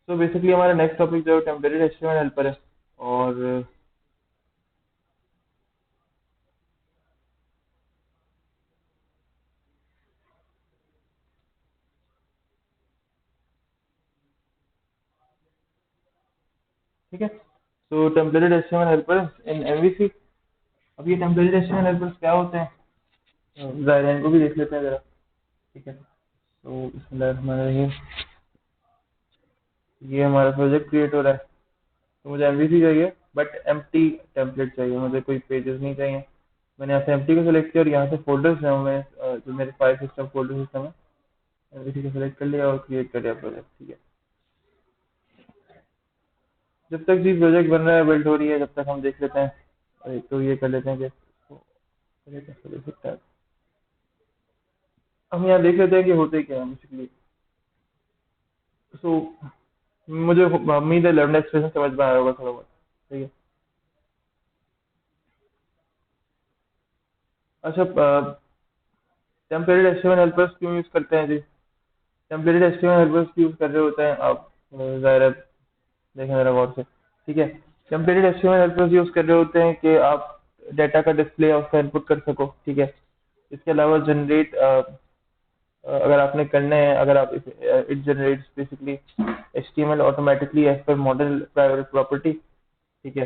So basically हमारा next topic जो temporary HTML helper है। और ठीक है, तो टेम्परेरी एचटीएमएल हेल्पर इन एमवीसी। अब ये टेम्परेरी एचटीएमएल हेल्पर्स क्या होते हैं, ज़रा इनको भी देख लेते हैं जरा। ठीक है, तो बिस्मिल्लाहिर्रहमानिर्रहीम। ये हमारा प्रोजेक्ट क्रिएट हो रहा है, तो मुझे एमवीसी चाहिए बट एम्प्टी टेम्पलेट चाहिए, मुझे कोई पेजेस नहीं चाहिए। मैंने यहाँ से एम्प्टी को सिलेक्ट किया और यहाँ से फोल्डर्स है, मैं जो मेरे फाइल सिस्टम फोल्डर सिस्टम है एमवीसी को सिलेक्ट कर लिया और क्रिएट कर लिया प्रोजेक्ट। ठीक है, जब तक जी प्रोजेक्ट बन रहा है, बिल्ड हो रही है, जब तक हम देख लेते हैं। तो ये कर लेते हैं कि पहले कैसे देख सकते हैं। हम यहाँ देख लेते हैं कि होते क्या है बेसिकली। सो मुझे उम्मीद है लर्न एक्सप्रेशन समझ में आया होगा थोड़ा बहुत। ठीक है, अच्छा, टेम्परेरी एचटीएमएल हेल्पर्स क्यों यूज करते हैं जी। टेम्परेरी एचटीएमएल हेल्पर्स यूज कर रहे होते हैं आप, ज़ाहिर है, देखें जरा गौर से। ठीक है, टेम्परेरी एचटीएमएल हेल्पर्स यूज कर रहे होते हैं कि आप डाटा का डिस्प्ले और उसका इनपुट कर सको। ठीक है, इसके अलावा जनरेट, अगर आपने करना है, अगर आप it generates basically HTML automatically as पर मॉडल प्राइवेट प्रॉपर्टी। ठीक है,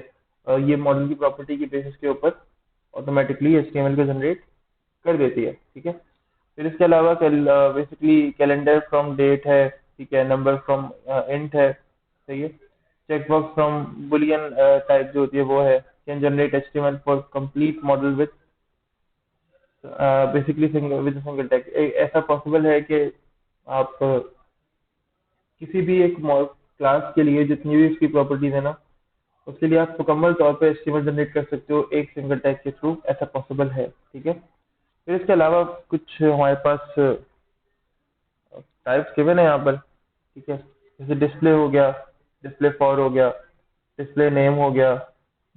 ये मॉडल की प्रॉपर्टी की बेसिस के ऊपर ऑटोमेटिकली एचटीएमएल को जनरेट कर देती है। ठीक है, फिर इसके अलावा बेसिकली कैलेंडर फ्रॉम डेट है। ठीक है, नंबर फ्रॉम इंट है। सही है, चेकबॉक्स फ्रॉम बुलियन टाइप जो होती है वो है, can generate HTML for complete model with basically single with single tag. ऐसा पॉसिबल है कि आप किसी भी एक क्लास के लिए जितनी भी उसकी प्रॉपर्टीज है ना, उसके लिए आप मुकम्मल तौर पे एचटीएमएल जनरेट कर सकते हो एक सिंगल टैग के थ्रू, ऐसा पॉसिबल है। ठीक है, फिर इसके अलावा कुछ हमारे पास टाइप्स गिवन है यहाँ पर। ठीक है, जैसे डिस्प्ले हो गया, डिस्प्ले फॉर हो गया, डिस्प्ले नेम हो गया,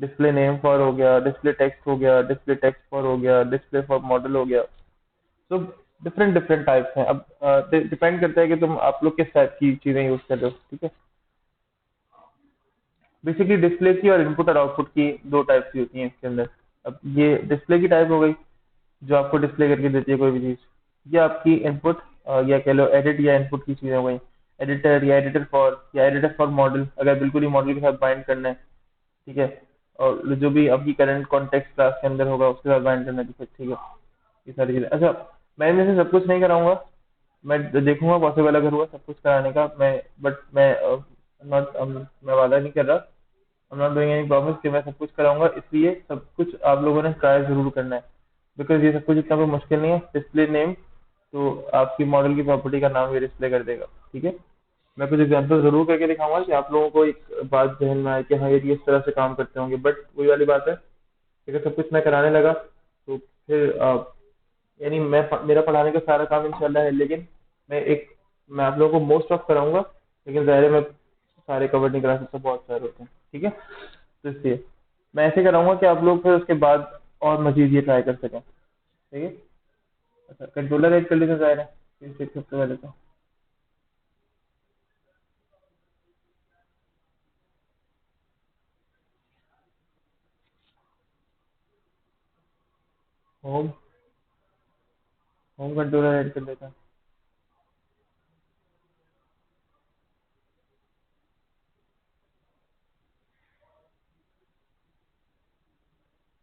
डिस्प्ले नेम फॉर हो गया, डिस्प्ले टेक्स्ट हो गया, डिस्प्ले टेक्स्ट फॉर हो गया, डिस्प्ले फॉर मॉडल हो गया। तो डिफरेंट डिफरेंट टाइप्स हैं। अब डिपेंड करता है कि तुम आप लोग किस टाइप की चीजें यूज कर रहे हो। ठीक है, बेसिकली डिस्प्ले की और इनपुट और आउटपुट की दो टाइप्स की होती हैं इसके अंदर। अब ये डिस्प्ले की टाइप हो गई, जो आपको डिस्प्ले करके देती है कोई भी चीज। ये आपकी इनपुट या कह लो एडिट या इनपुट की चीजें हो गई। एडिटर या एडिटर फॉर, या एडिटर फॉर मॉडल, अगर बिल्कुल ही मॉडल के साथ बाइंड करना है। ठीक है, और जो भी आपकी करंट कॉन्टेक्स्ट क्लास के अंदर होगा उसके साथ बाइंड करना है, तो फिर ठीक है, ये सारी चीजें। अच्छा, मैं इनमें से सब कुछ नहीं कराऊंगा, मैं देखूंगा पॉसिबल अगर हुआ सब कुछ कराने का। मैं बट मैं नॉट मैं वादा नहीं कर रहा, I am not doing any promise कि मैं सब कुछ कराऊंगा। इसलिए सब कुछ आप लोगों ने ट्राई जरूर करना है, बिकॉज ये सब कुछ इतना कोई मुश्किल नहीं है। डिस्प्ले नेम तो आपकी मॉडल की प्रॉपर्टी का नाम ये डिस्प्ले कर देगा। ठीक है, मैं कुछ एग्जांपल जरूर करके दिखाऊंगा कि आप लोगों को एक बात ध्यान में आए कि हाँ ये इस तरह से काम करते होंगे। बट वही वाली बात है, अगर सब कुछ मैं कराने लगा तो फिर यानी मेरा पढ़ाने का सारा काम इंशाल्लाह है, लेकिन मैं आप लोगों को मोस्ट ऑफ कराऊंगा, लेकिन ज़ाहिर है मैं सारे कवर नहीं करा सकता, बहुत सारे होते हैं। ठीक है, तो इसलिए मैं ऐसे कराऊंगा कि आप लोग फिर उसके बाद और मजीद ये ट्राई कर सकें। ठीक है, अच्छा, कंट्रोलर ऐड कर लेते हैं ज़ाहिर है, ये सीख सबसे पहले तो होम होम कंट्रोलर ऐड कर लेते हैं।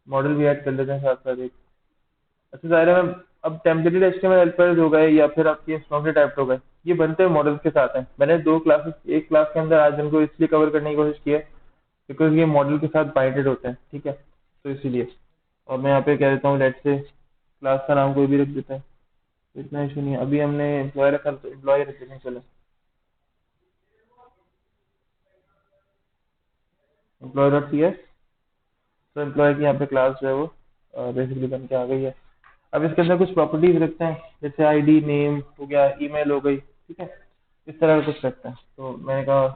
मॉडल भी ऐड कर लेते हैं साथ साथ एक। अच्छा, ज़ाहिर है मैं अब टेम्पलेटेड एचटीएमएल हेल्पर्स हो गए या फिर आपके स्ट्रॉन्गली टाइप्ड हो गए, ये बनते हैं मॉडल्स के साथ हैं। मैंने दो क्लासेस एक क्लास के अंदर आज इनको इसलिए कवर करने की कोशिश की है बिकॉज ये मॉडल के साथ बाइंडेड होते हैं। ठीक है, तो इसीलिए। और मैं यहाँ पे कह देता हूँ लेट से क्लास का नाम कोई भी रख देते हैं, तो इतना इशू नहीं है। अभी हमने एम्प्लॉय रखा तो एम्प्लॉय रख देते हैं, चलो एम्प्लॉय डॉट सी एस। तो एम्प्लॉय की यहाँ पे क्लास जो है वो बेसिकली बन के आ गई है। अब इसके अंदर कुछ प्रॉपर्टीज रखते हैं, जैसे आईडी, नेम हो गया, ईमेल हो गई। ठीक है, इस तरह का कुछ रखते हैं, तो मैंने कहा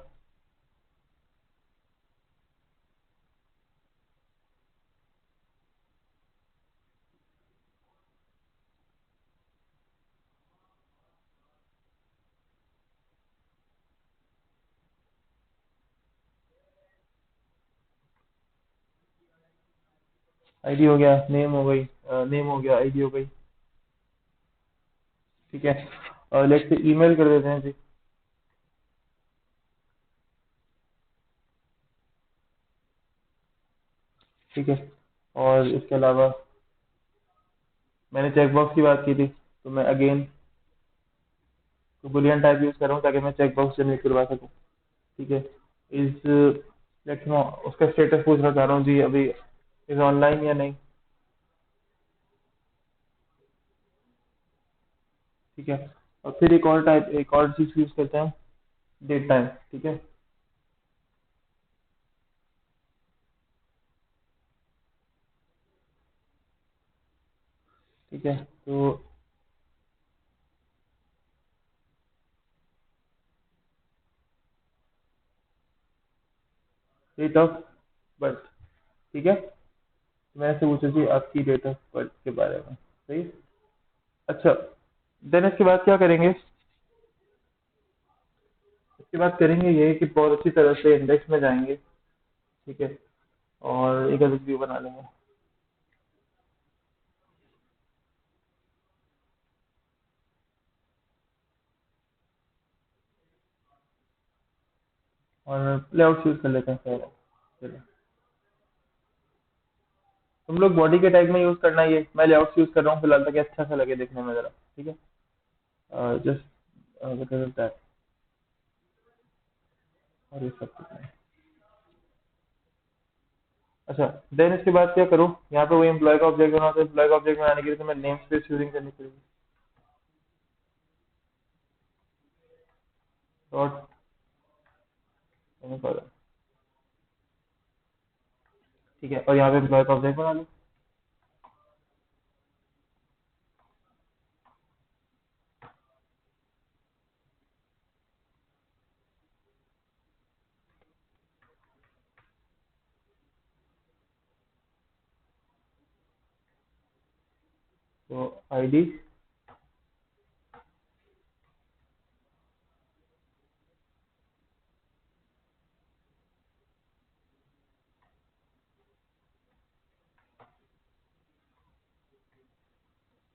आईडी हो गया, नेम हो गई, नेम हो गया, आईडी हो गई। ठीक है, और लेट से ईमेल कर देते हैं जी। ठीक है, और इसके अलावा मैंने चेकबॉक्स की बात की थी, तो मैं अगेन तो बुलियन टाइप यूज कर रहा हूँ ताकि मैं चेकबॉक्स जनरेट करवा सकूँ। ठीक है, इज लेट्स नो उसका स्टेटस पूछना चाह रहा हूँ जी, अभी इज ऑनलाइन या नहीं। ठीक है, और फिर एक और टाइप, एक और चीज यूज करते हैं, डेट टाइम। ठीक है, ठीक है, तो डेट ऑफ बर्थ। ठीक है, मैं से पूछा जी आपकी डेट ऑफ बर्थ के बारे में, सही। अच्छा, देन इसके बाद क्या करेंगे, इसके बाद करेंगे ये कि बहुत अच्छी तरह से इंडेक्स में जाएंगे। ठीक है, और एक अलग व्यू बना लेंगे, और लेआउट यूज कर लेते हैं पहले। चलो, तुम लोग बॉडी के टैग में यूज करना है, ये मैं लेआउट यूज कर रहा हूँ फिलहाल, ताकि अच्छा सा लगे देखने में जरा। ठीक है, जस्ट बिकॉज ऑफ दैट, और ये सब कुछ नहीं। अच्छा, देन इसके बाद क्या करूँ, यहाँ पे वही एम्प्लॉय का ऑब्जेक्ट बनाना, तो एम्प्लॉय का ऑब्जेक्ट बनाने के लिए तो मैं नेम स्पेस यूजिंग करनी पड़ेगी। डॉट, ठीक है, और यहाँ पे एम्प्लॉय का ऑब्जेक्ट बना लो। तो आईडी,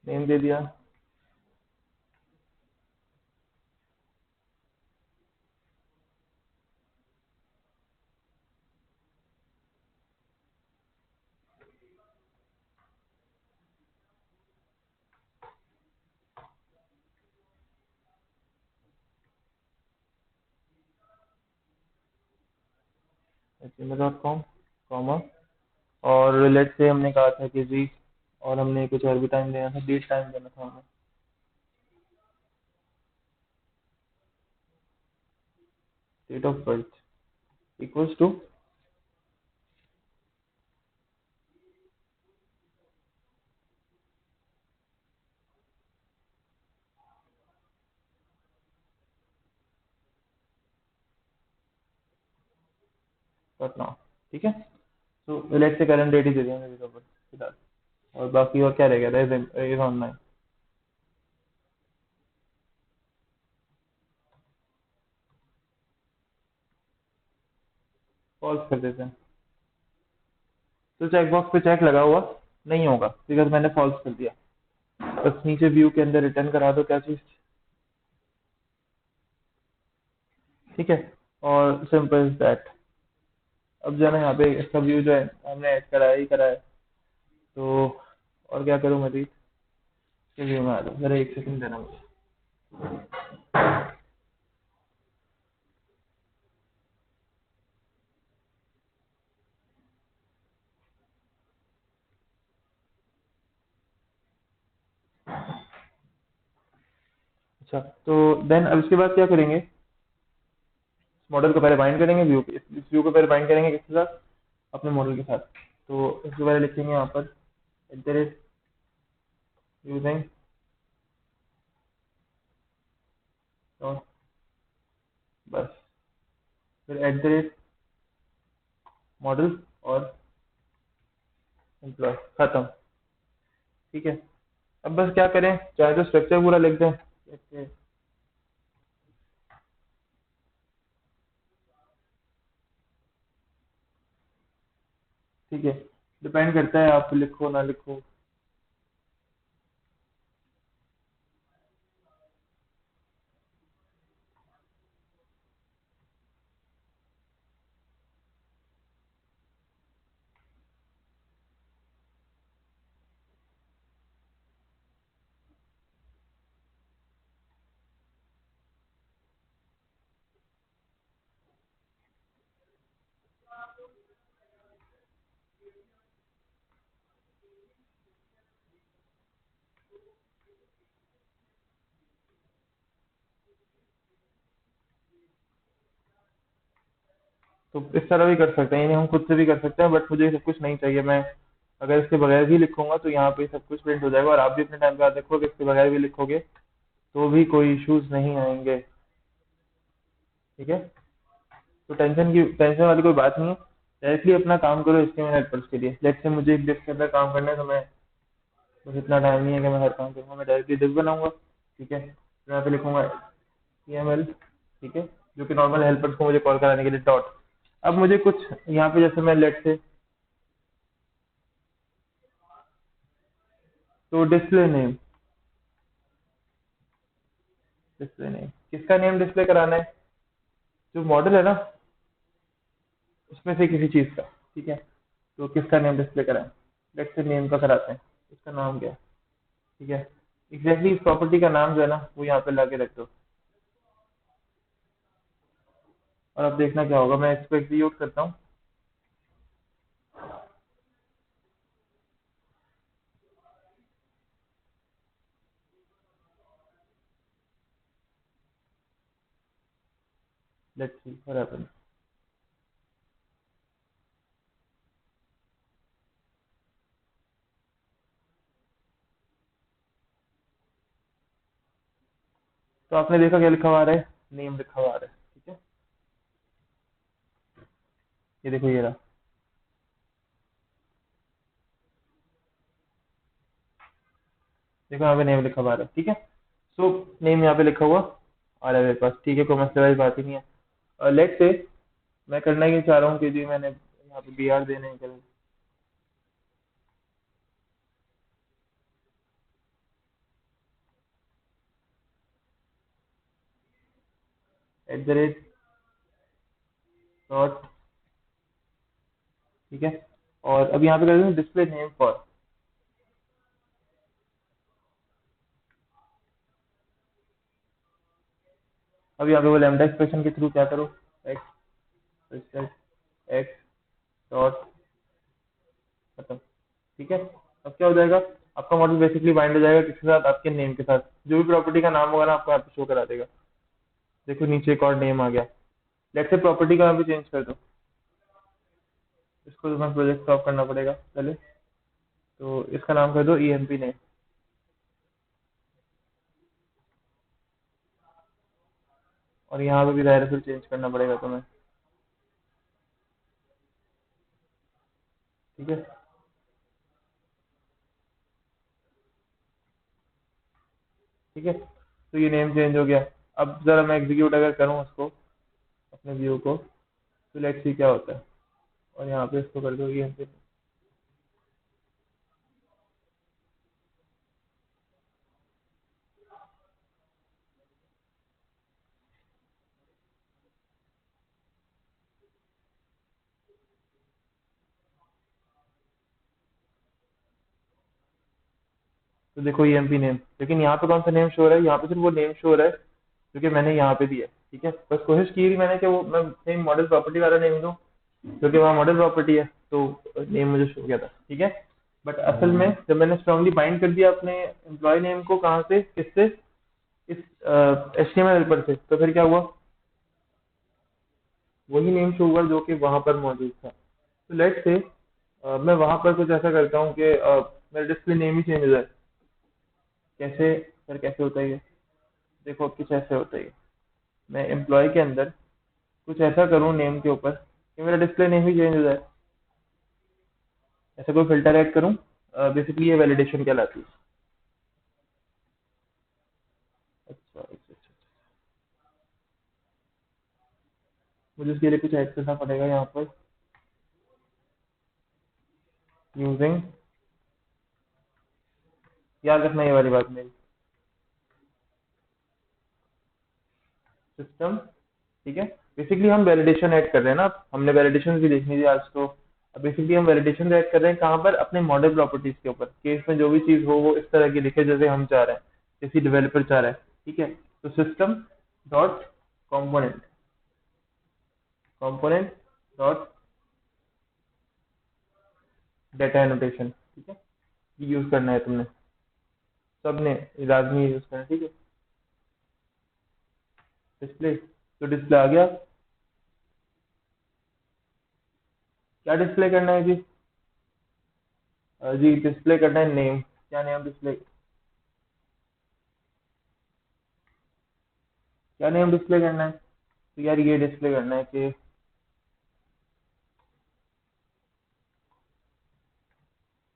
नेम दे दिया, gmail.com, कॉमा, और लेट से हमने कहा था कि जी, और हमने कुछ और भी टाइम देना था, डेट टाइम देना था हमें, date of birth equals to dot now. ठीक है, तो लेट से करंट डेट ही दे देंगे डेट ऑफ बर्थ फिलहाल, और बाकी और क्या रह गया था, इज ऑनलाइन, फॉल्स कर देते हैं। तो चेक बॉक्स पे चेक लगा हुआ नहीं होगा बिकॉज मैंने फॉल्स कर दिया, बस नीचे व्यू के अंदर रिटर्न करा दो क्या चीज। ठीक है, और सिंपल दैट। अब जो है ना, यहाँ पे इसका व्यू जो है हमने ऐड कराया ही कराया है, तो और क्या करूँ मजीद, व्यू में आ जाओ जरा, एक सेकंड देना मुझे। अच्छा, तो देन अब इसके बाद क्या करेंगे, मॉडल को पहले बाइंड करेंगे, व्यू इस व्यू को पहले बाइंड करेंगे किसके साथ, अपने मॉडल के साथ। तो इसके पहले लिखेंगे यहाँ पर एट द रेट यूजिंग, तो बस, फिर एट द रेट मॉडल और एम्प्लॉय, खत्म। ठीक है, अब बस क्या करें, चाहे तो स्ट्रक्चर पूरा लिख दें। ठीक है, डिपेंड करता है आप लिखो ना लिखो। तो इस तरह भी कर सकते हैं, यानी हम खुद से भी कर सकते हैं, बट मुझे सब कुछ नहीं चाहिए। मैं अगर इसके बगैर भी लिखूंगा तो यहाँ पे सब कुछ प्रिंट हो जाएगा, और आप भी अपने टाइम पे याद रखोगे इसके बगैर भी लिखोगे तो भी कोई इश्यूज नहीं आएंगे। ठीक है, तो टेंशन वाली कोई बात नहीं है। डायरेक्टली अपना काम करो HTML हेल्पर्स के लिए। लेट्स से मुझे एक डिस्क के अंदर काम करना है, तो मैं बस इतना टाइम नहीं है कि मैं हर काम करूंगा, मैं डायरेक्टली डिस्क बनाऊंगा। ठीक है, तो यहाँ पे लिखूंगा HTML। ठीक है, जो कि नॉर्मल हेल्पर्स को मुझे कॉल कराने के लिए डॉट। अब मुझे कुछ यहाँ पे जैसे मैं लेट से, तो डिस्प्ले नेम किसका नेम डिस्प्ले कराना है? जो मॉडल है ना, उसमें से किसी चीज का। ठीक है, तो किसका नेम डिस्प्ले कराएं? लेट्स से नेम का कराते हैं। इसका नाम क्या है? ठीक है, एग्जैक्टली इस प्रॉपर्टी का नाम जो है ना, वो यहाँ पे लाके रख दो। और अब देखना क्या होगा, मैं इसको एग्जीक्यूट करता हूँ। Let's see what happens. तो आपने देखा क्या लिखा हुआ आ रहा है? नेम लिखा हुआ आ रहा है। ठीक है, ये देखो ये रहा। देखो यहाँ पे नेम लिखा हुआ आ रहा है। ठीक है, सो नेम यहाँ पे लिखा हुआ आ रहा है मेरे पास। ठीक है, कोई मसले वाली बात ही नहीं है। लेट्स से मैं करना ये चाह रहा हूँ कि जी मैंने यहाँ पे BR देने हैं, @ डॉट। ठीक है, और अब यहाँ पे कर दूँ डिस्प्ले नेम फॉर। अब यहाँ पे वो लैम्डा एक्सप्रेशन के थ्रू क्या करो, एक्स एक्स डॉट खत्म। ठीक है, अब क्या हो जाएगा, आपका मॉडल बेसिकली बाइंड हो जाएगा किसके साथ? आपके नेम के साथ। जो भी प्रॉपर्टी का नाम होगा ना, आपको यहाँ पे शो करा देगा। देखो नीचे एक और नेम आ गया। लेट्स से प्रॉपर्टी का यहाँ पे चेंज कर दो। इसको तो मैं प्रोजेक्ट स्टॉप करना पड़ेगा पहले, तो इसका नाम कर दो EMP नेम। और यहाँ पे भी दायरा फिर चेंज करना पड़ेगा तुम्हें। ठीक है, ठीक है, तो ये नेम चेंज हो गया। अब जरा मैं एग्जीक्यूट अगर करूँ उसको, अपने व्यू को, तो लेट्स सी क्या होता है। और यहाँ पे इसको कर दो EMP। तो देखो EMP नेम, लेकिन यहाँ पे कौन सा नेम शो हो रहा है? यहाँ पे सिर्फ वो नेम शो हो रहा है जो कि मैंने यहाँ पे दिया है। ठीक है, बस कोशिश की थी मैंने कि वो मैं सेम मॉडल प्रॉपर्टी वाला नेम दूं, क्योंकि वहाँ मॉडल प्रॉपर्टी है, तो नेम मुझे शो किया था। ठीक है, बट असल में जब मैंने स्ट्रांगली बाइंड कर दिया अपने एम्प्लॉय नेम को, कहाँ से, किससे? इस HTML हेल्पर से, तो फिर क्या हुआ, वही नेम शो हुआ जो कि वहां पर मौजूद था। तो लेट से मैं वहां पर कुछ ऐसा करता हूँ कि मेरा डिस्प्ले नेम ही चेंज हो जाए। कैसे सर, कैसे होता है ये? देखो कुछ ऐसे होता है ये। मैं एम्प्लॉय के अंदर कुछ ऐसा करूँ नेम के ऊपर कि मेरा डिस्प्ले नेम ही चेंज हो जाए। ऐसा कोई फिल्टर ऐड करूँ, बेसिकली ये वैलिडेशन कहलाती है। अच्छा अच्छा अच्छा, मुझे उसके लिए कुछ ऐड करना पड़ेगा यहाँ पर। यूजिंग, याद रखना ये वाली बात मेरी, सिस्टम, ठीक है। बेसिकली हम वैलिडेशन ऐड कर रहे हैं ना, हमने वैलिडेशन भी देखनी थी आज तो। अब बेसिकली हम वैलिडेशन ऐड कर रहे हैं कहाँ पर, अपने मॉडल प्रॉपर्टीज के ऊपर, केस में जो भी चीज हो वो इस तरह की लिखे जैसे हम चाह रहे हैं, जैसे डेवलपर चाह रहा है, ठीक है। तो system dot component, component dot data annotation, ठीक है। ये यूज करना है तुमने, सबने लाजमी यूज करना है, ठीक है। डिस्प्ले, तो डिस्प्ले आ गया, क्या डिस्प्ले करना है जी? जी डिस्प्ले करना है नेम, क्या नेम डिस्प्ले, क्या नेम डिस्प्ले करना है? तो यार ये डिस्प्ले करना है कि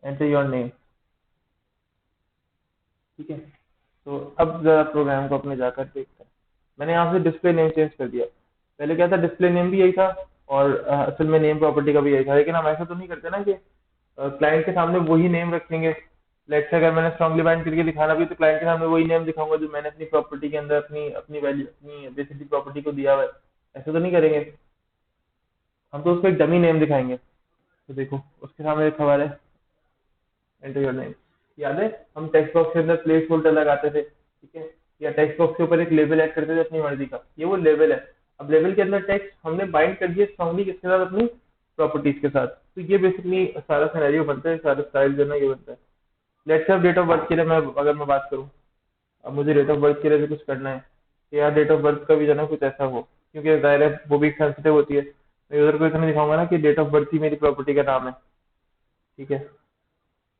एंटर योर नेम, ठीक है। तो अब जरा प्रोग्राम को अपने जाकर देखते हैं। मैंने यहाँ से डिस्प्ले नेम चेंज कर दिया। पहले क्या था, डिस्प्ले नेम भी यही था और असल में नेम प्रॉपर्टी का भी यही था, लेकिन हम ऐसा तो नहीं करते ना कि क्लाइंट के सामने वही नेम रखेंगे। लेट्स से अगर मैंने स्ट्रांगली बाइंड करके दिखाना भी तो क्लाइंट के सामने वही नेम दिखाऊंगा जो मैंने अपनी प्रॉपर्टी के अंदर अपनी अपनी वैल्यू अपनी बेसिक प्रॉपर्टी को दिया हुआ है। ऐसा तो नहीं करेंगे, हम तो उसको एक डमी नेम दिखाएंगे। तो देखो उसके सामने लिखा हुआ है एंटर योर नेम, याद है हम टेक्स्ट बॉक्स के अंदर प्लेस होल्डर लगाते थे, ठीक है, या टेक्स्ट बॉक्स के ऊपर एक लेबल ऐड करते थे अपनी मर्जी का, ये वो लेबल है। अब लेबल के अंदर टेक्स्ट हमने बाइंड कर दिया स्ट्रांगली किसके साथ, अपनी प्रॉपर्टीज के साथ। तो ये बेसिकली सारा सिनेरियो बनता है, सारा स्टाइल जो है ना ये बनता है। Let's say date of birth के लिए मैं अगर मैं बात करूँ, अब मुझे डेट ऑफ बर्थ के लिए भी कुछ करना है कि यार डेट ऑफ बर्थ का भी जो है ना कुछ ऐसा हो, क्योंकि जाहिर है वो भी सेंसिटिव होती है। मैं यूजर को इतना दिखाऊंगा ना कि डेट ऑफ बर्थ ही मेरी प्रॉपर्टी का नाम है, ठीक है।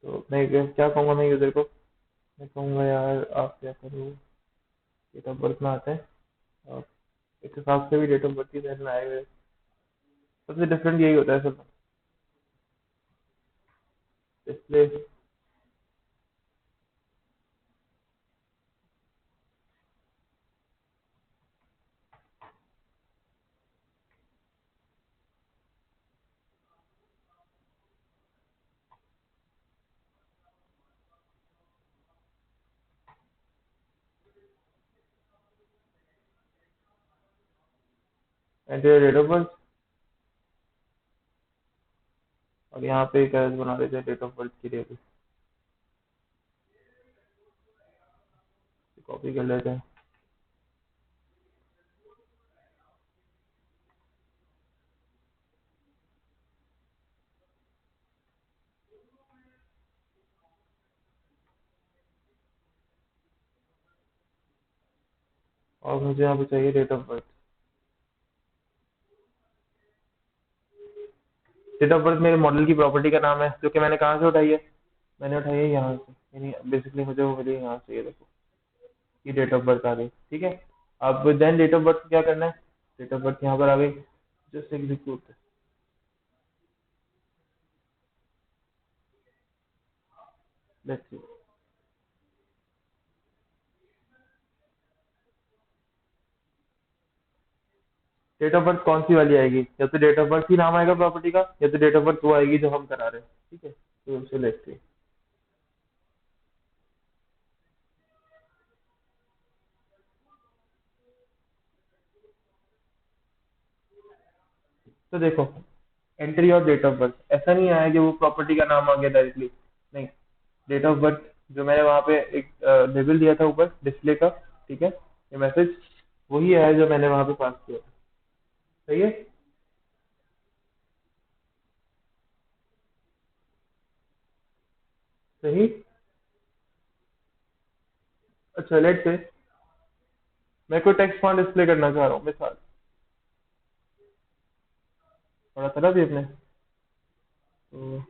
तो मैं क्या कहूंगा मैं यूजर को, मैं कहूंगा यार आप क्या करो, डेट ऑफ बर्थ में आते हैं और इस हिसाब से भी डेट ऑफ बर्थ ही ध्यान में आएगा। सबसे डिफरेंट यही होता है सब। Display enter date of birth, और यहाँ पे क्या बना देते हैं डेट ऑफ बर्थ के लिए भी, कॉपी कर लेते हैं। और मुझे यहाँ पे चाहिए date of birth. Date of birth मेरे मॉडल की प्रॉपर्टी का नाम है, जो कि मैंने कहाँ से उठाई है, मैंने उठाई है यहाँ से, यानी बेसिकली मुझे वो मिली यहाँ से, ये देखो ये डेट ऑफ बर्थ आ गई, ठीक है। अब देन डेट ऑफ बर्थ क्या करना है, डेट ऑफ बर्थ यहाँ पर आ गई, just execute, let's see. Date of birth कौन सी वाली आएगी, या तो डेट ऑफ बर्थ ही नाम आएगा प्रॉपर्टी का, या तो डेट ऑफ बर्थ वो आएगी जो हम करा रहे हैं, ठीक है। तो उसे लेट्स सी। तो देखो enter your date of birth, ऐसा नहीं आया कि वो प्रॉपर्टी का नाम आ गया डायरेक्टली, नहीं। डेट ऑफ बर्थ जो मैंने वहाँ पे एक लेबल दिया था ऊपर डिस्प्ले का, ठीक है, ये मैसेज वही है जो मैंने वहाँ पे पास किया था, सही है। सही। अच्छा लेट से मैं कोई टेक्स्ट फॉन्ट डिस्प्ले करना चाह रहा हूँ मिसाल, पढ़ा था ना अभी अपने, तो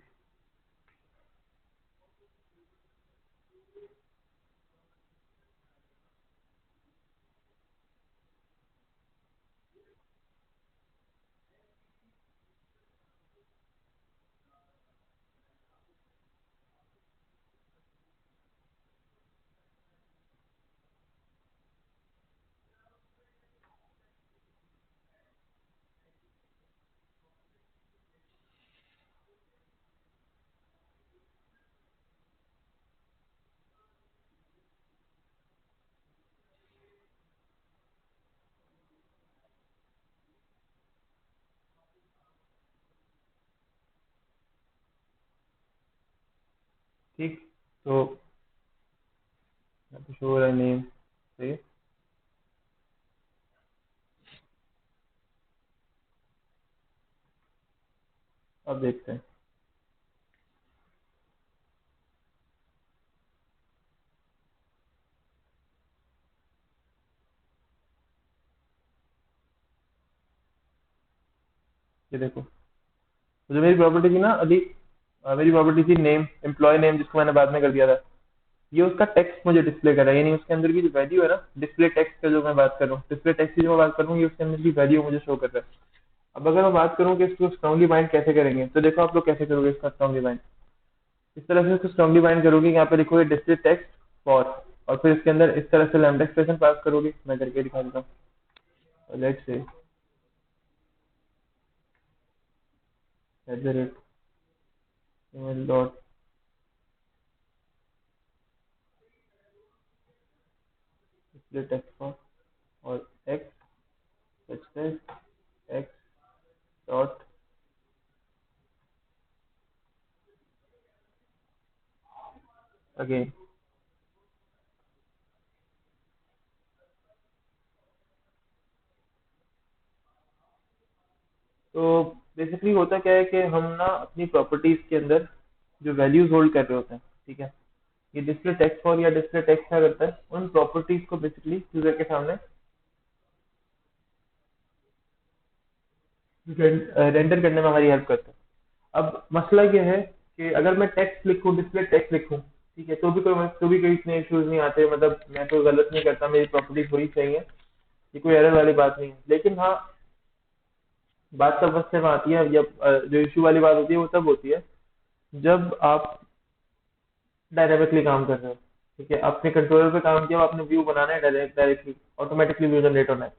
ठीक। तो शो हो रहा है नेम, सही है। अब देखते हैं। ये देखो, तो जो मेरी प्रॉपर्टी थी ना अभी, मेरी प्रॉपर्टी थी नेम, एम्प्लॉय नेम, जिसको मैंने बाद में कर दिया था। ये उसका टेक्स्ट मुझे डिस्प्ले कर रहा है, यानी उसके अंदर की जो वैल्यू है ना, डिस्प्ले टेक्स्ट का जो मैं बात कर रहा हूँ, डिस्प्ले टेक्स्ट की जो मैं बात कर रहा हूँ, ये उसके अंदर की वैल्यू मुझे शो कर रहा है। अब अगर मैं बात करूँ कि इसको स्ट्रांगली बाइंड कैसे करेंगे, तो देखो आप लोग कैसे करोगे इसका स्ट्रांगली बाइंड। इस तरह से इसको स्ट्रांगली बाइंड करोगे, यहाँ पे लिखोगे डिस्प्ले टेक्स्ट फॉर, और फिर इसके अंदर इस तरह से लैम्डा एक्सप्रेशन पास करोगे। मैं करके दिखा देता हूँ। Let's say at the rate email dot display text for, और एक्स एक्स डॉट अगेन। तो बेसिकली होता क्या है कि हम ना अपनी प्रॉपर्टीज के अंदर जो वैल्यूज होल्ड कर रहे होते हैं, ठीक है, ये डिस्प्ले टेक्स्ट फॉर या डिस्प्ले टेक्स्ट क्या करता है, उन प्रॉपर्टीज को बेसिकली यूजर के सामने रेंडर करने में हमारी हेल्प करता है। अब मसला ये है कि अगर मैं टेक्स्ट लिखूं, डिस्प्ले टेक्स्ट लिखूं, ठीक है, तो भी कोई इतने इश्यूज नहीं आते, मतलब मैं कोई गलत नहीं करता, मेरी प्रॉपर्टीज वही चाहिए, ये कोई एरर वाली बात नहीं है। लेकिन हाँ, बात तब बस से आती है जब जो इशू वाली बात होती है वो तब होती है जब आप डायरेक्टली काम कर रहे हो, ठीक है, आपने कंट्रोलर पे काम किया, आपने व्यू बनाना है, डायरेक्टली ऑटोमेटिकली व्यू जनरेट होना है।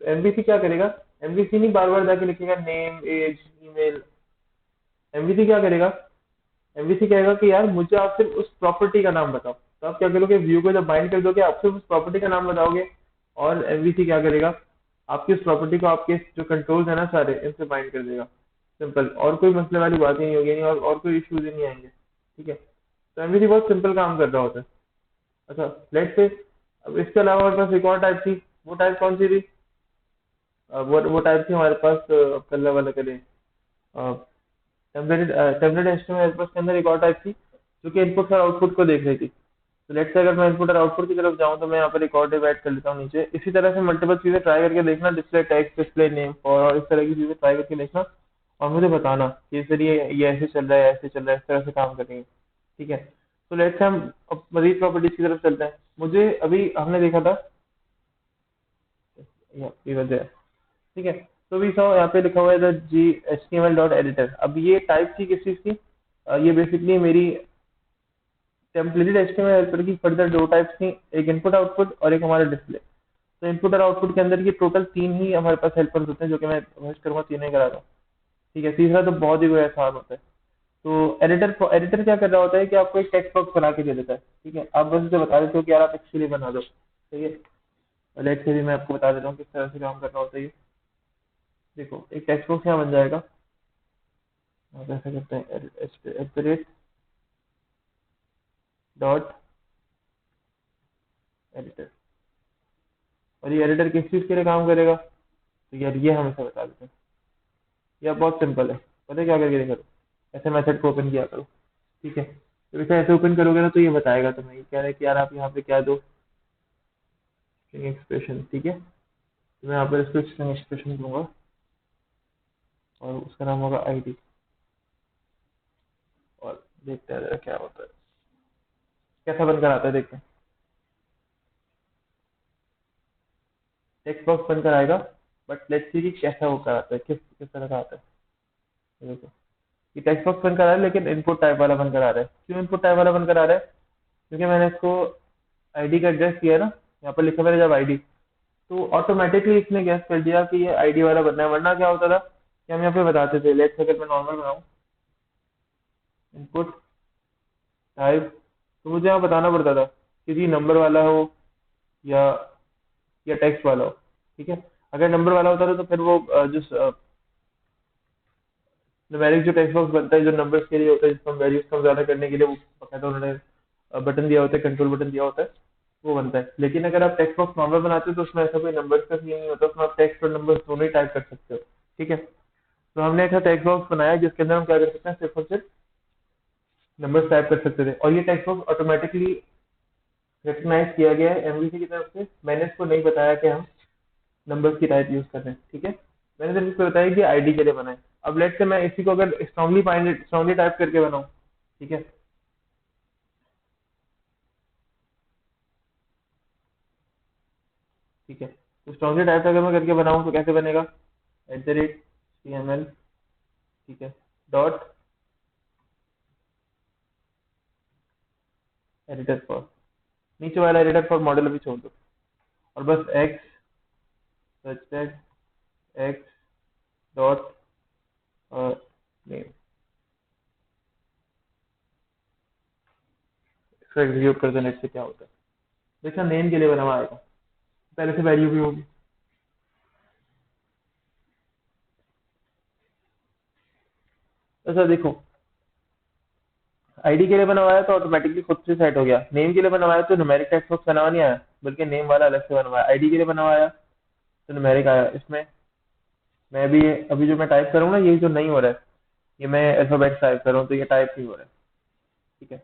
तो एमवीसी क्या करेगा, एमवीसी नहीं बार बार जाके लिखेगा नेम एज ईमेल। एमवीसी क्या करेगा, एमवीसी कहेगा कि यार मुझे आप सिर्फ उस प्रॉपर्टी का नाम बताओ। तो आप क्या करोगे, व्यू को जब बाइंड कर दोगे, आप सिर्फ उस प्रॉपर्टी का नाम बताओगे, और एमवीसी क्या करेगा, आपकी उस प्रॉपर्टी को आपके जो कंट्रोल्स है ना सारे, इनसे बाइंड कर देगा। सिंपल, और कोई मसले वाली बात ही नहीं होगी, नहीं, और कोई इश्यूज ही नहीं आएंगे, ठीक है। तो एमवीसी बहुत सिंपल काम कर रहा होता है। अच्छा, लेट्स से अब इसके अलावा हमारे पास एक और टाइप थी। वो टाइप कौन सी थी? वो टाइप थी हमारे पास, कल्ला वाला करें, टेम्पलेट टेम्पलेट एचटीएमएल के अंदर एक और टाइप थी जो कि इनपुट और आउटपुट को देख रही थी। तो लेट्स से अगर मैं इनपुट और आउटपुट की तरफ जाऊं, तो मैं यहाँ पर एक और डिवाइड कर लेता हूँ नीचे। इसी तरह से मल्टीपल चीजें ट्राई करके देखना, डिस्प्ले टेक्स्ट, डिस्प्ले नेम और इस तरह की चीजें ट्राई करके देखना, और मुझे बताना कि इस ये ऐसे चल रहा है, ऐसे चल रहा है, इस तरह से काम करेंगे, ठीक है। तो लेट्स से हम अब मजीद प्रॉपर्टीज की तरफ चलते हैं। मुझे अभी हमने देखा था, ये वजह है, ठीक है। तो भी सो यहाँ पे लिखा हुआ है जी एचटीएमएल डॉट एडिटर। अब ये टाइप थी किस चीज की, ये बेसिकली मेरी टेम्पलेटेड एचटीएमएल हेल्पर की फर्दर दो टाइप्स थी, एक इनपुट आउटपुट और एक हमारा डिस्प्ले। तो इनपुट और आउटपुट के अंदर ये टोटल तीन ही हमारे पास हेल्पर्स होते हैं, जो कि मैं होस्ट करूंगा, तीनों ही कराता हूँ, ठीक है। तीसरा तो बहुत ही कोई आसान होता है। तो एडिटर एडिटर क्या कर रहा होता है कि आपको एक टेक्स्ट बॉक्स बना के दे देता है, ठीक है। आप बस उसे बता देते हो कि यार आप एक्चुअली बना दो, ठीक है। लेट से भी मैं आपको बता देता हूँ किस तरह से काम करना होता है ये। देखो, एक टेक्स्ट बॉक्स यहाँ बन जाएगा। आप ऐसा करते हैं, at the rate dot editor, और ये एडिटर किस चीज के लिए काम करेगा, तो यार ये हम इसे बता देते हैं। यह बहुत सिंपल है, पता है क्या करके देखा, ऐसे मेथड को ओपन किया करो, ठीक है। तो इसे ऐसे ओपन करोगे ना, तो ये बताएगा तुम्हें, ये कह रहा है कि यार आप यहाँ पे क्या दो, स्ट्रिंग एक्सप्रेशन, ठीक है। तो मैं यहाँ पर इसको स्ट्रिंग एक्सप्रेशन दूंगा, और उसका नाम होगा आईडी, और देखते हैं जरा क्या होता है, कैसा बनकर आता है, देखते हैं। टेक्स्ट बॉक्स बनकर आएगा, बट लेट्स सी कि कैसा होकर आता है, किस किस तरह का आता है। ये देखो, ये टेक्स्ट बॉक्स बनकर आ रहा है, लेकिन इनपुट टाइप वाला बनकर आ रहा है। क्यों इनपुट टाइप वाला बनकर आ रहा है? क्योंकि मैंने इसको आईडी का एड्रेस दिया है ना, यहाँ पर लिखा मैंने जब आईडी, तो ऑटोमेटिकली इसने गैस कर दिया कि ये आईडी वाला बनना है। वरना क्या होता था कि हम यहाँ पे बताते थे, लेट्स अगर मैं नॉर्मल बनाऊँ, इनपुट टाइप, तो मुझे यहाँ बताना पड़ता था कि जी नंबर वाला हो या टेक्स्ट वाला हो, ठीक है। अगर नंबर वाला होता था तो फिर वो जो न्यूमेरिक जो टेक्स्ट बॉक्स बनता है जो नंबर्स के लिए होता है, जिसको हम वैल्यूज कम ज्यादा करने के लिए वो बकायदा उन्होंने बटन दिया होता है, कंट्रोल बटन दिया होता है, वो बनता है। लेकिन अगर आप टेक्स्ट बॉक्स नॉर्मल बनाते हो तो उसमें ऐसा कोई नंबर्स का सीन नहीं होता, उसमें आप टेक्स्ट और नंबर्स दोनों ही टाइप कर सकते हो। ठीक है, तो हमने एक टेक्स्ट बॉक्स बनाया जिसके अंदर हम क्या कर सकते हैं, सिर्फ और सिर्फ नंबर्स टाइप कर सकते थे, और ये टेक्स्ट बॉक्स ऑटोमेटिकली रिकग्नाइज किया गया है एमवीसी की तरफ से। मैंने इसको नहीं बताया कि हम नंबर्स की टाइप यूज कर रहे हैं, ठीक है, मैंने सिर्फ इसको बताया कि आईडी के लिए बनाए। अब लेट से मैं इसी को अगर स्ट्रांगली टाइप करके बनाऊं, ठीक है, ठीक है, तो स्ट्रांगली टाइप अगर मैं करके बनाऊं तो कैसे बनेगा, @cml, ठीक है, डॉट एडिटर फॉर, नीचे वाला एडिटर फॉर मॉडल अभी छोड़ दो, और बस एक्स सच एक्स डॉट नेम, इसको एग्जीक्यूट कर देने से क्या होता है, देखना नेम के लिए बना हुआ आएगा, पहले से वैल्यू भी होगी। ऐसा देखो, आईडी के लिए बना हुआ है तो ऑटोमेटिकली खुद से सेट हो गया, नेम के लिए बना हुआ है तो न्यूमेरिक टेक्स्ट बॉक्स बना हुआ नहीं आया, बल्कि नेम वाला अलग से बना हुआ है। आईडी के लिए बना हुआ आया तो न्यूमेरिक आया। इसमें मैं भी अभी जो मैं टाइप करूँ ना, ये जो नहीं हो रहा है, ये मैं अल्फाबेट टाइप कर रहा हूँ तो ये टाइप नहीं हो रहा है, ठीक है,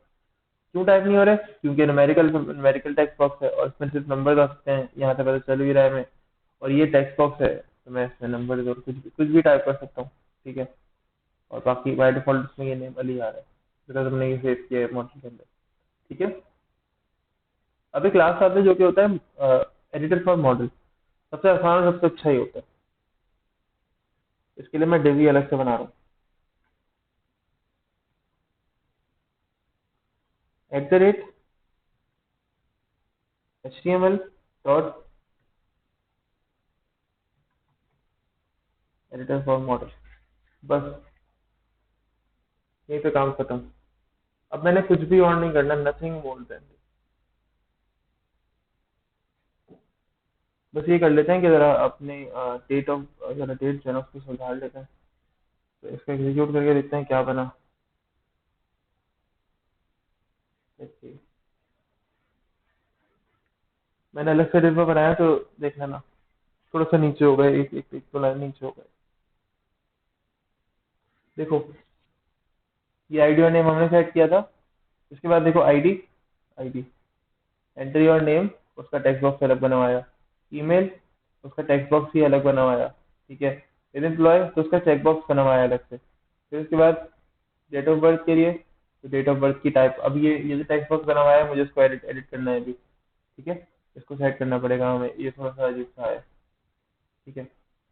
क्यों टाइप नहीं हो रहा है, क्योंकि न्यूमेरिकल टेक्स्ट बॉक्स है और इसमें सिर्फ नंबर आ सकते हैं, यहाँ से पता चल भी रहा है मैं, और ये टेक्स्ट बॉक्स है तो मैं इसमें नंबर और कुछ भी टाइप कर सकता हूँ, ठीक है, और बाकी बाय डिफॉल्ट इसमें ये नेम अली आ रहा है, बिकॉज हमने ये सेव किया है मॉडल के अंदर, ठीक है। अभी क्लास आते जो कि होता है एडिटर फॉर मॉडल, सबसे आसान और सबसे अच्छा ही होता है। इसके लिए मैं डिवी अलग से बना रहा हूँ, @html dot editor for model, बस यहीं पे काम खत्म। अब मैंने कुछ भी और नहीं करना, नथिंग मोर देन, बस ये कर लेते हैं कि जरा अपनी डेट ऑफ जरा डेट जो है ना उसको सुधार लेते हैं, तो इसको एग्जीक्यूट करके देखते हैं क्या बना। Let's see। मैंने अलग से डेट पर बनाया तो देख लेना, थोड़ा सा नीचे हो गए, एक तो लाइन नीचे हो गए, देखो ये आईडी और नेम हमने सेट किया था। इसके बाद देखो ID, ID enter your name, उसका टेक्स्ट बॉक्स अलग बनवाया, ईमेल उसका टेक्स्ट बॉक्स ही अलग बनवाया, ठीक है, फिर एम्प्लॉय तो उसका चेक बॉक्स बनवाया अलग से। फिर उसके बाद डेट ऑफ बर्थ के लिए, तो डेट ऑफ बर्थ की टाइप, अब ये जो टेक्स्ट बॉक्स बनवाया है मुझे इसको एडिट एडिट करना है अभी, ठीक है, इसको सेट करना पड़ेगा हमें, ये थोड़ा सा अजीब सा है, ठीक है,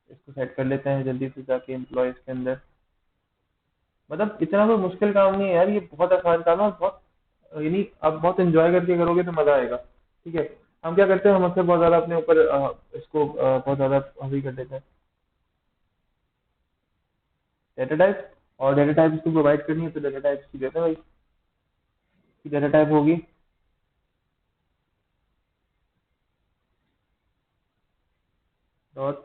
इसको सेट कर लेते हैं जल्दी से जाके एम्प्लॉयज के अंदर। मतलब इतना कोई मुश्किल काम नहीं है यार, ये बहुत आसान काम है और बहुत यानी आप बहुत एंजॉय करके करोगे तो मजा आएगा, ठीक है। हम क्या करते हैं, हम अक्सर बहुत ज्यादा अपने ऊपर इसको बहुत ज्यादा हावी कर देते हैं, डेटा टाइप, और डेटा टाइप इसको प्रोवाइड करनी है तो डेटा टाइप की देते हैं भाई, कि डेटा टाइप होगी dot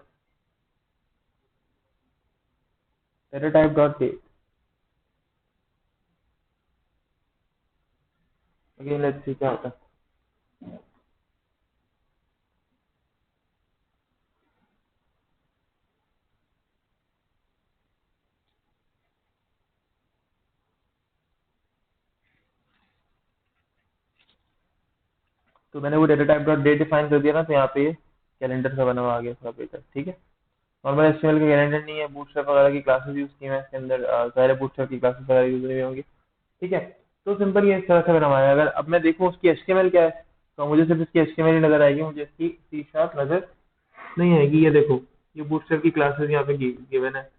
data type dot date, again let's see क्या होता है। तो मैंने वो data type dot date define कर दिया ना, तो यहाँ पे कैलेंडर का बना हुआ आ गया थोड़ा बेटर, ठीक है। नॉर्मल एचटीएमएल का कैलेंडर नहीं है, बूटस्ट्रैप वगैरह की क्लासेस यूज की हैं इसके अंदर, सारे बूटस्ट्रैप की क्लासेस वगैरह यूज हुई होंगी, ठीक है। तो सिंपल ये इस तरह से बना हुआ है। अगर अब मैं देखूँ उसकी एचटीएमएल क्या है, तो मुझे सिर्फ इसकी एचटीएमएल ही नजर आएगी, मुझे इसकी सी शार्प नजर नहीं आएगी। ये देखो, ये बूटस्ट्रैप की क्लासेस यहाँ पे गिवन है,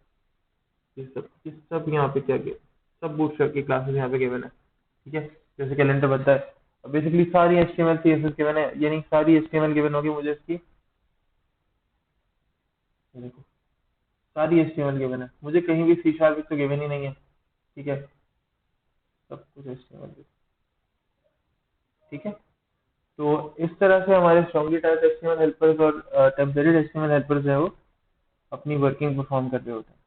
ये सब यहाँ पे क्या गिवन, सब बूटस्ट्रैप की क्लासेस यहाँ पे गिवन है, ठीक है, जैसे कैलेंडर बनता है। अब बेसिकली सारी एचटीएमएल सीएसएस गिवन है, यानी सारी एचटीएमएल गिवन होगी मुझे इसकी, ये देखो सारी एचटीएमएल गिवन है, मुझे कहीं भी सी शार्प तो गिवन ही नहीं है, ठीक है, सब कुछ एचटीएमएल, ठीक है। तो इस तरह से हमारे स्ट्रांगली टाइप एचटीएमएल हेल्पर्स और टेम्परेरी एचटीएमएल हेल्पर्स है वो अपनी वर्किंग परफॉर्म कर रहे होते हैं।